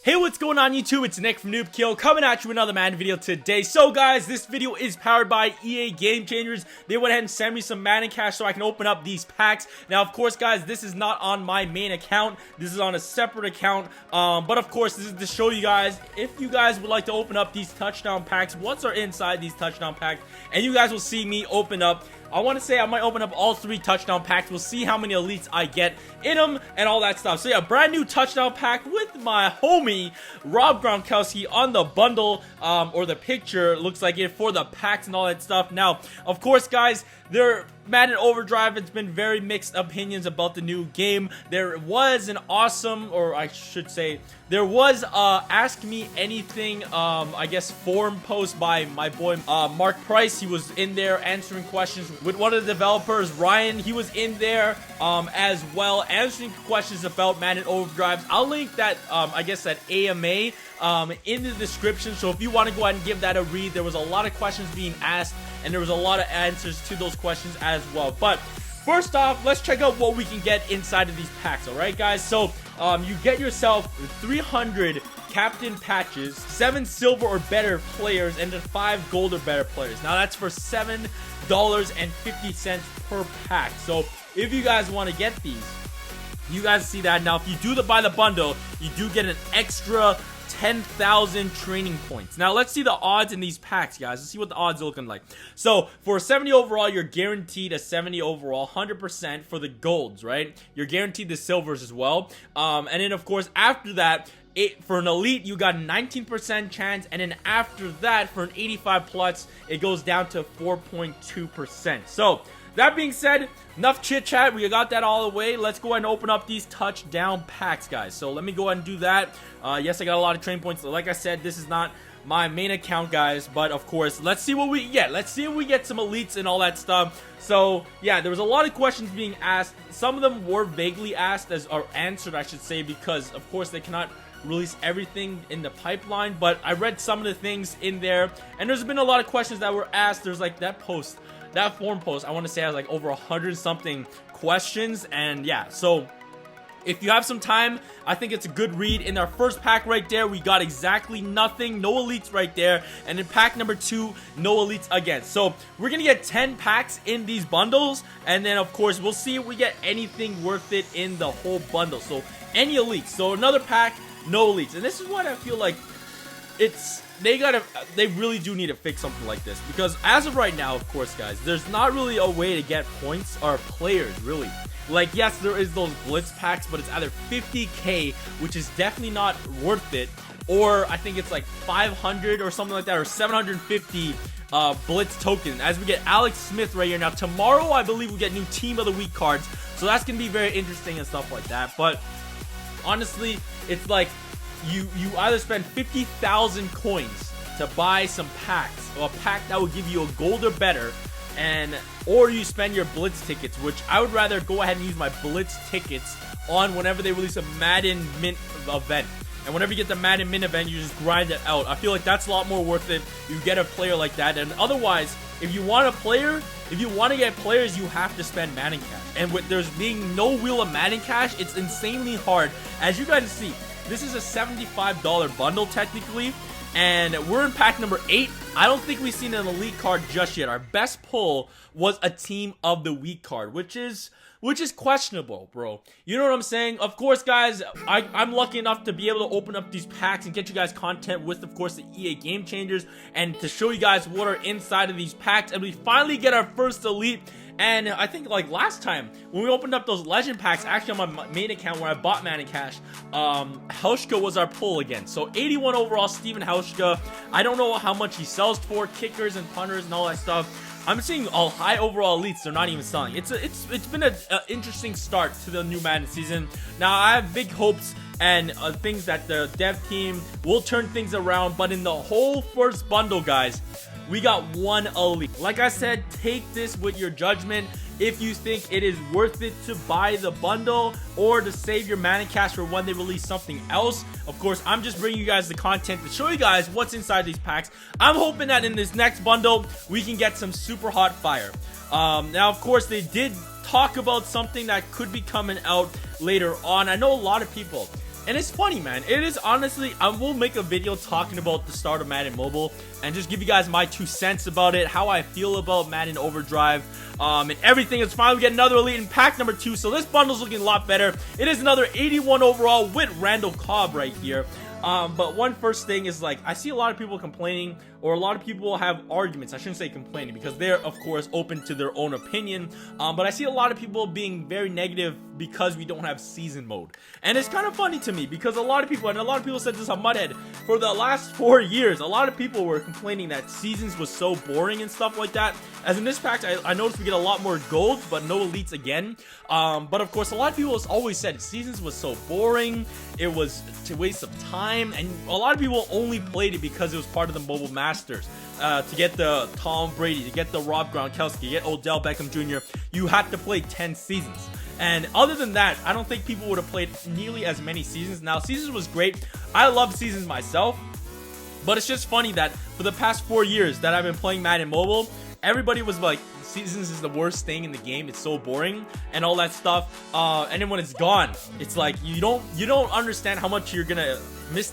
Hey, what's going on YouTube? It's Nick from NoobKill coming at you with another Madden video today. So guys, this video is powered by EA GameChangers. They went ahead and sent me some Madden cash so I can open up these packs. Now, of course, guys, this is not on my main account. This is on a separate account. But of course, this is to show you guys, if you guys would like to open up these touchdown packs, what's are inside these touchdown packs, and you guys will see me open up. I want to say I might open up all 3 touchdown packs. We'll see how many elites I get in them and all that stuff. So yeah, brand new touchdown pack with my homie Rob Gronkowski on the bundle, or the picture looks like it for the packs and all that stuff. Now, of course, guys, Madden Overdrive, it's been very mixed opinions about the new game. There was an awesome, or I should say, there was Ask Me Anything, I guess, forum post by my boy Mark Price. He was in there answering questions with one of the developers, Ryan. He was in there as well, answering questions about Madden Overdrive. I'll link that, I guess, that AMA in the description, so if you want to go ahead and give that a read. There was a lot of questions being asked, and there was a lot of answers to those questions as well. But first off, let's check out what we can get inside of these packs. Alright guys, so you get yourself 300 captain patches, 7 silver or better players, and then 5 gold or better players. Now that's for $7.50 per pack. So if you guys want to get these, you guys see that. Now if you do buy the bundle, you do get an extra 10,000 training points. Now let's see the odds in these packs, guys. Let's see what the odds are looking like. So for 70 overall, you're guaranteed a 70 overall, 100% for the golds, right? You're guaranteed the silvers as well. And then of course after that, for an elite, you got a 19% chance, and then after that, for an 85 plus, it goes down to 4.2%. So that being said, enough chit chat. We got that all the way. Let's go ahead and open up these touchdown packs, guys. So let me go ahead and do that. Yes, I got a lot of train points. Like I said, this is not my main account, guys, but of course, let's see what we get. Let's see if we get some elites and all that stuff. So yeah, there was a lot of questions being asked. Some of them were vaguely asked, or answered, I should say, because of course they cannot release everything in the pipeline. But I read some of the things in there, and there's been a lot of questions that were asked. There's like that post, that forum post, I want to say has like over 100 something questions. And yeah, so if you have some time, I think it's a good read. In our first pack right there, we got exactly nothing, no elites right there. And in pack number 2, no elites again. So we're gonna get 10 packs in these bundles, and then of course we'll see if we get anything worth it in the whole bundle. So any elites. So another pack, no elites. And this is what I feel like they really do need to fix something like this, because as of right now, of course, guys, there's not really a way to get points or players, really. Like, yes, there is those blitz packs, but it's either 50k, which is definitely not worth it, or I think it's like 500 or something like that, or 750 blitz token, as we get Alex Smith right here. Now tomorrow, I believe we get new team of the week cards, so that's gonna be very interesting and stuff like that. But honestly, it's like you either spend 50,000 coins to buy some packs, or a pack that will give you a gold or better, or you spend your blitz tickets, which I would rather go ahead and use my blitz tickets on whenever they release a Madden Mint event. And whenever you get the Madden Mint event, you just grind it out. I feel like that's a lot more worth it. You get a player like that. And otherwise, if you want a player, if you want to get players, you have to spend Madden cash. And with there's being no wheel of Madden cash, it's insanely hard. As you guys see, this is a $75 bundle technically, and we're in pack number 8. I don't think we've seen an elite card just yet. Our best pull was a team of the week card, which is questionable, bro. You know what I'm saying? Of course, guys, I'm lucky enough to be able to open up these packs and get you guys content with, of course, the EA GameChangers, and to show you guys what are inside of these packs. And we finally get our first elite. And I think like last time when we opened up those legend packs, actually on my main account where I bought Madden cash, Hauschka was our pull again. So 81 overall, Steven Hauschka. I don't know how much he sells for, kickers and punters and all that stuff. I'm seeing all high overall elites. They're not even selling. It's been an interesting start to the new Madden season. Now I have big hopes and things that the dev team will turn things around. But in the whole first bundle, guys, we got 1 elite. Like I said, take this with your judgment. If you think it is worth it to buy the bundle or to save your Madden cash for when they release something else. Of course, I'm just bringing you guys the content to show you guys what's inside these packs. I'm hoping that in this next bundle, we can get some super hot fire. Now, of course, they did talk about something that could be coming out later on. I know a lot of people And it's funny, man. It is honestly, I will make a video talking about the start of Madden Mobile and just give you guys my 2 cents about it, how I feel about Madden Overdrive, and everything. It's finally get another elite in pack number 2, so this bundle's looking a lot better. It is another 81 overall with Randall Cobb right here. But one first thing is, like, I see a lot of people complaining, or a lot of people have arguments. I shouldn't say complaining, because they're of course open to their own opinion, but I see a lot of people being very negative because we don't have season mode. And it's kind of funny to me, because a lot of people said this on Mudhead, for the last 4 years, a lot of people were complaining that seasons was so boring and stuff like that. As in this pack, I noticed we get a lot more golds, but no elites again. But of course, a lot of people have always said seasons was so boring, it was a waste of time, and a lot of people only played it because it was part of the Mobile Masters. To get the Tom Brady, to get the Rob Gronkowski, to get Odell Beckham Jr., you had to play 10 seasons. And other than that, I don't think people would have played nearly as many seasons. Now, seasons was great. I love seasons myself. But it's just funny that for the past 4 years that I've been playing Madden Mobile, everybody was like, seasons is the worst thing in the game, it's so boring and all that stuff. And then when it's gone, it's like you don't understand how much you're gonna miss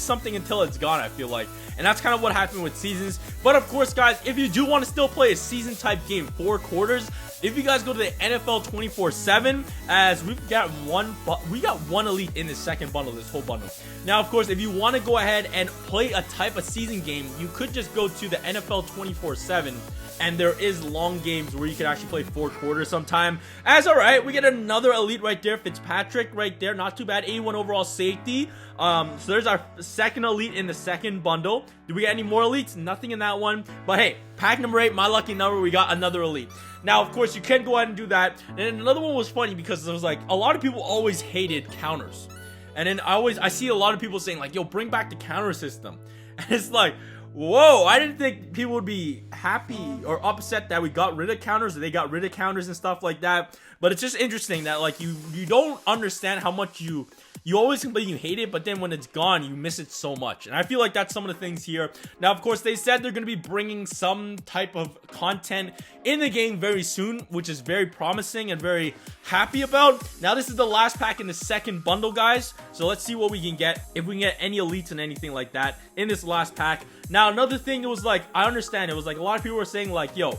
something until it's gone, I feel like. And that's kind of what happened with seasons. But of course, guys, if you do want to still play a season type game, 4 quarters, if you guys go to the NFL 24/7, as we got one elite in this second bundle, this whole bundle. Now, of course, if you want to go ahead and play a type of season game, you could just go to the NFL 24/7, and there is long games where you can actually play 4 quarters sometime. As alright, we get another elite right there, Fitzpatrick right there, not too bad, 81 overall safety. So there's our second elite in the second bundle. Do we get any more elites? Nothing in that one. But hey, pack number 8, my lucky number, we got another elite. Now, of course, you can go ahead and do that. And then another one was funny because it was like, a lot of people always hated counters. And then I see a lot of people saying like, yo, bring back the counter system. And it's like, whoa, I didn't think people would be happy or upset that we got rid of counters, or they got rid of counters and stuff like that. But it's just interesting that, like, you don't understand how much you always complain you hate it, but then when it's gone, you miss it so much. And I feel like that's some of the things here. Now, of course, they said they're going to be bringing some type of content in the game very soon, which is very promising and very happy about. Now, this is the last pack in the second bundle, guys. So let's see what we can get, if we can get any elites and anything like that in this last pack. Now, another thing, it was like, I understand, it was like a lot of people were saying like, yo,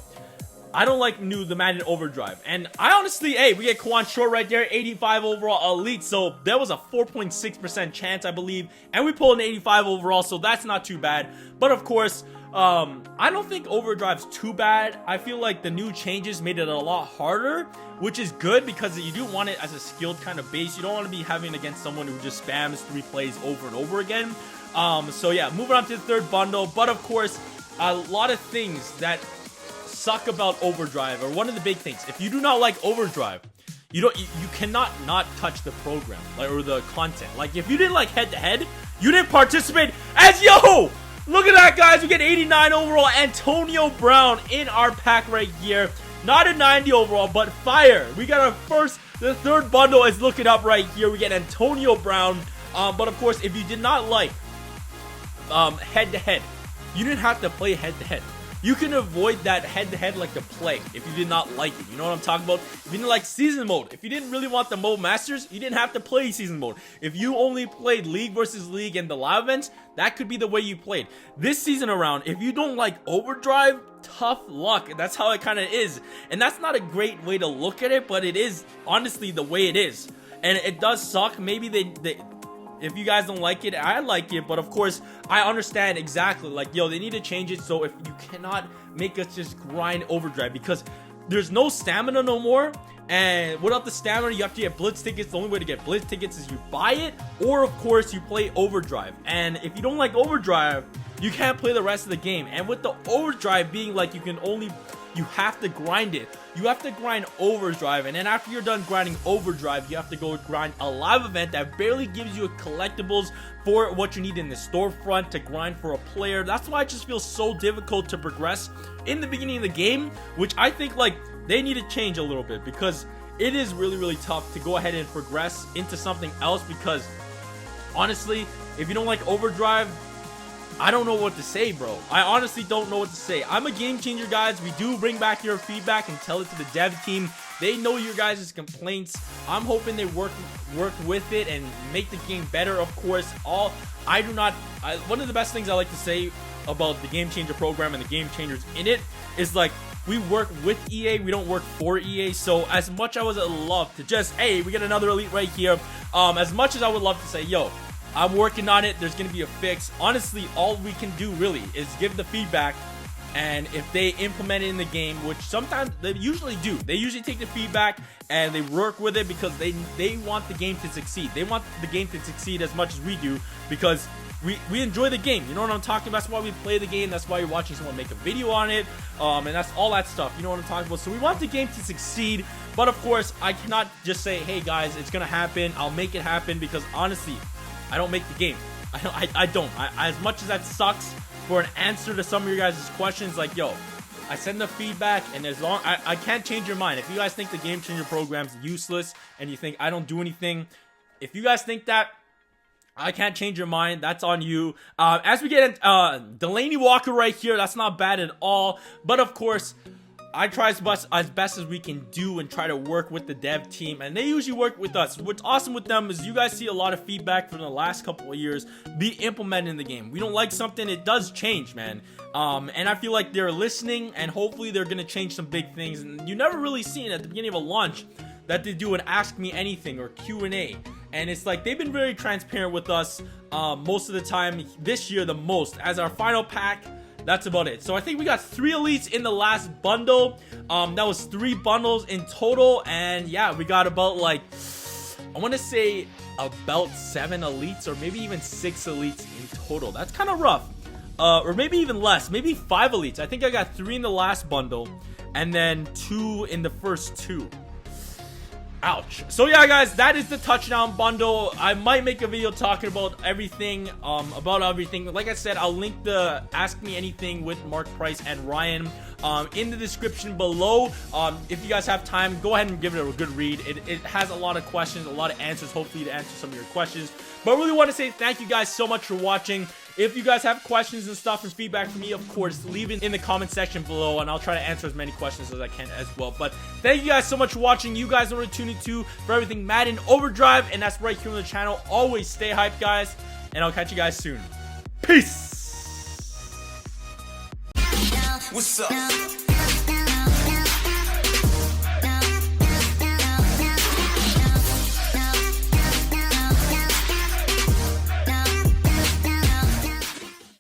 I don't like the Madden Overdrive. And I honestly, hey, we get Kwan Short right there, 85 overall elite. So there was a 4.6% chance, I believe. And we pulled an 85 overall, so that's not too bad. But of course, I don't think Overdrive's too bad. I feel like the new changes made it a lot harder, which is good because you do want it as a skilled kind of base. You don't want to be having against someone who just spams 3 plays over and over again. So yeah, moving on to the third bundle. But of course, a lot of things that suck about Overdrive, or one of the big things, if you do not like Overdrive, you cannot not touch the program, like, or the content. Like, if you didn't like head-to-head, you didn't participate. As yo, look at that, guys, we get 89 overall Antonio Brown in our pack right here. Not a 90 overall, but fire. We got the third bundle is looking up right here. We get Antonio Brown. But of course, if you did not like head-to-head, you didn't have to play head-to-head. You can avoid that head-to-head like the plague if you did not like it. You know what I'm talking about? If you didn't like season mode, if you didn't really want the Mobile Masters, you didn't have to play season mode. If you only played League versus League and the live events, that could be the way you played. This season around, if you don't like Overdrive, tough luck. That's how it kind of is. And that's not a great way to look at it, but it is honestly the way it is. And it does suck. Maybe if you guys don't like it, I like it, but of course, I understand exactly, like, yo, they need to change it, so if you cannot make us just grind Overdrive, because there's no stamina no more, and without the stamina, you have to get Blitz tickets. The only way to get Blitz tickets is you buy it, or of course, you play Overdrive, and if you don't like Overdrive, you can't play the rest of the game. And with the Overdrive being like, you have to grind it. You have to grind Overdrive, and then after you're done grinding Overdrive, you have to go grind a live event that barely gives you collectibles for what you need in the storefront to grind for a player. That's why it just feels so difficult to progress in the beginning of the game, which I think like they need to change a little bit, because it is really, really tough to go ahead and progress into something else. Because honestly, if you don't like Overdrive, I don't know what to say, bro. I honestly don't know what to say. I'm a game changer, guys. We do bring back your feedback and tell it to the dev team. They know your guys' complaints. I'm hoping they work work with it and make the game better. Of course, one of the best things I like to say about the Game Changer program and the Game Changers in it is like, we work with EA, we don't work for EA. So as much I would love to just, hey, we get another elite right here, as much as I would love to say, yo, I'm working on it, there's gonna be a fix, honestly, all we can do really is give the feedback. And if they implement it in the game, which sometimes they usually do, they usually take the feedback and they work with it because they want the game to succeed. They want the game to succeed as much as we do, because we enjoy the game. You know what I'm talking about? That's why we play the game. That's why you're watching someone make a video on it. And that's all that stuff. You know what I'm talking about? So we want the game to succeed. But of course, I cannot just say, hey guys, it's going to happen. I'll make it happen, because honestly, I don't make the game. I don't. As much as that sucks, for an answer to some of your guys' questions, like, yo, I send the feedback, and as long I can't change your mind. If you guys think the Game Changer program's useless and you think I don't do anything, if you guys think that, I can't change your mind. That's on you. As we get in, Delaney Walker right here, that's not bad at all. But of course, I try as best as we can do and try to work with the dev team, and they usually work with us. What's awesome with them is you guys see a lot of feedback from the last couple of years be implemented in the game. We don't like something, it does change, man. And I feel like they're listening, and hopefully they're gonna change some big things. And you never really seen at the beginning of a launch that they do an Ask Me Anything or Q&A. And it's like they've been very transparent with us most of the time. This year the most. As our final pack, that's about it. So I think we got 3 elites in the last bundle. That was 3 bundles in total. And yeah, we got about, like, I want to say about 7 elites, or maybe even 6 elites in total. That's kind of rough. Or maybe even less. Maybe 5 elites. I think I got 3 in the last bundle, and then 2 in the first 2. Ouch. So yeah, guys, that is the touchdown bundle. I might make a video talking about everything, Like I said, I'll link the Ask Me Anything with Mark Price and Ryan in the description below. If you guys have time, go ahead and give it a good read. It has a lot of questions, a lot of answers, hopefully, to answer some of your questions. But I really want to say thank you guys so much for watching. If you guys have questions and stuff and feedback for me, of course, leave it in the comment section below, and I'll try to answer as many questions as I can as well. But thank you guys so much for watching. You guys know what to tune into for everything Madden Overdrive, and that's right here on the channel. Always stay hyped, guys, and I'll catch you guys soon. Peace! What's up?